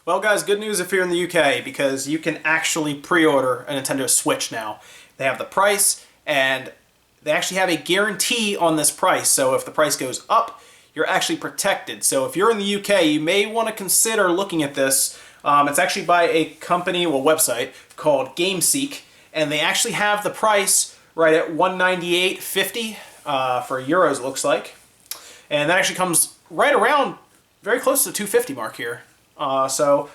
Well guys, good news if you're in the UK, because you can actually pre-order a Nintendo Switch now. They have the price, and they actually have a guarantee on this price, so if the price goes up, you're actually protected. So if you're in the UK, you may want to consider looking at this. It's actually by a company, website, called GameSeek, and they actually have the price right at 198.50 for euros, it looks like. And that actually comes right around very close to the 250 mark here. So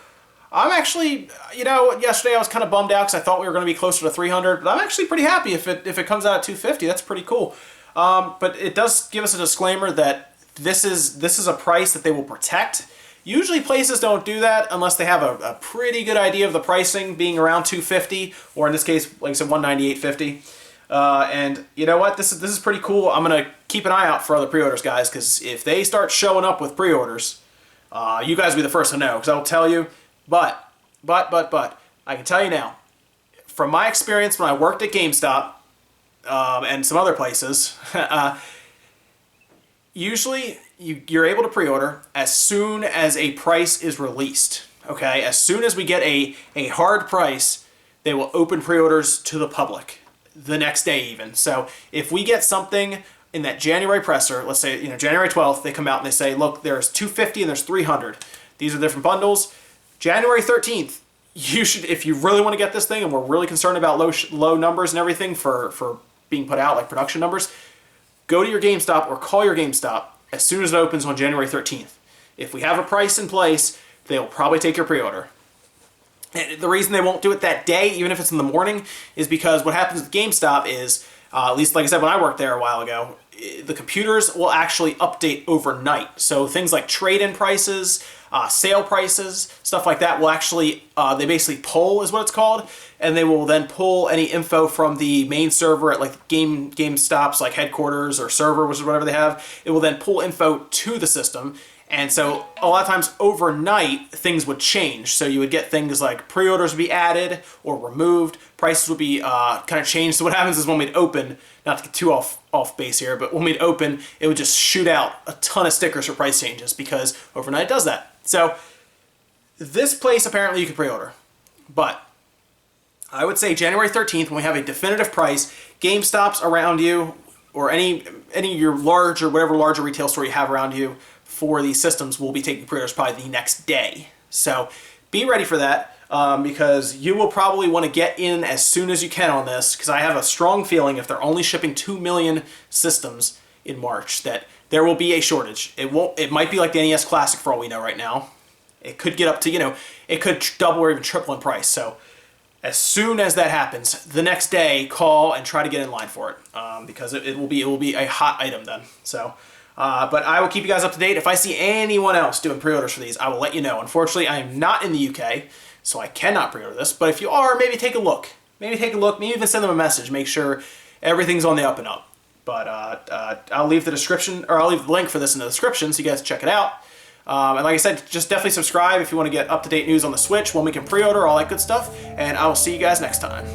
I'm actually, yesterday I was kind of bummed out because I thought we were going to be closer to 300, but I'm actually pretty happy if it comes out at 250. That's pretty cool. But it does give us a disclaimer that this is a price that they will protect. Usually places don't do that unless they have a pretty good idea of the pricing being around 250, or in this case, like I said, 198.50. And you know what? This is pretty cool. I'm gonna keep an eye out for other pre-orders, guys, because if they start showing up with pre-orders, you guys will be the first to know, because I will tell you. But I can tell you now, from my experience when I worked at GameStop and some other places, usually you're able to pre-order as soon as a price is released. Okay, as soon as we get a hard price, they will open pre-orders to the public the next day even. So if we get something in that January presser, let's say January 12th, they come out and they say, look, there's 250 and there's 300. These are different bundles. January 13th, you should, if you really want to get this thing, and we're really concerned about low numbers and everything for being put out, like production numbers, go to your GameStop or call your GameStop as soon as it opens on January 13th. If we have a price in place, they will probably take your pre-order. And the reason they won't do it that day, even if it's in the morning, is because what happens with GameStop is, at least like I said when I worked there a while ago, the computers will actually update overnight. So things like trade-in prices, sale prices, stuff like that will actually, they basically pull is what it's called, and they will then pull any info from the main server at like GameStop's like headquarters or server, which is whatever they have. It will then pull info to the system. And so a lot of times overnight, things would change. So you would get things like pre-orders would be added or removed. Prices would be kind of changed. So what happens is when we'd open, not to get too off base here, but when we'd open, it would just shoot out a ton of stickers for price changes because overnight does that. So this place, apparently you can pre-order. But I would say January 13th, when we have a definitive price, GameStop's around you, or any of your large or whatever larger retail store you have around you, for these systems will be taking pre-orders probably the next day. So be ready for that because you will probably want to get in as soon as you can on this, because I have a strong feeling if they're only shipping 2 million systems in March that there will be a shortage. It might be like the NES Classic for all we know right now. It could get up to, it could double or even triple in price. So as soon as that happens, the next day, call and try to get in line for it because it will be a hot item then. So. But I will keep you guys up to date. If I see anyone else doing pre-orders for these, I will let you know. Unfortunately, I am not in the UK, so I cannot pre-order this. But if you are, maybe take a look. Maybe even send them a message. Make sure everything's on the up and up. But I'll leave the description, or I'll leave the link for this in the description so you guys can check it out. And like I said, just definitely subscribe if you want to get up-to-date news on the Switch, when we can pre-order, all that good stuff. And I will see you guys next time.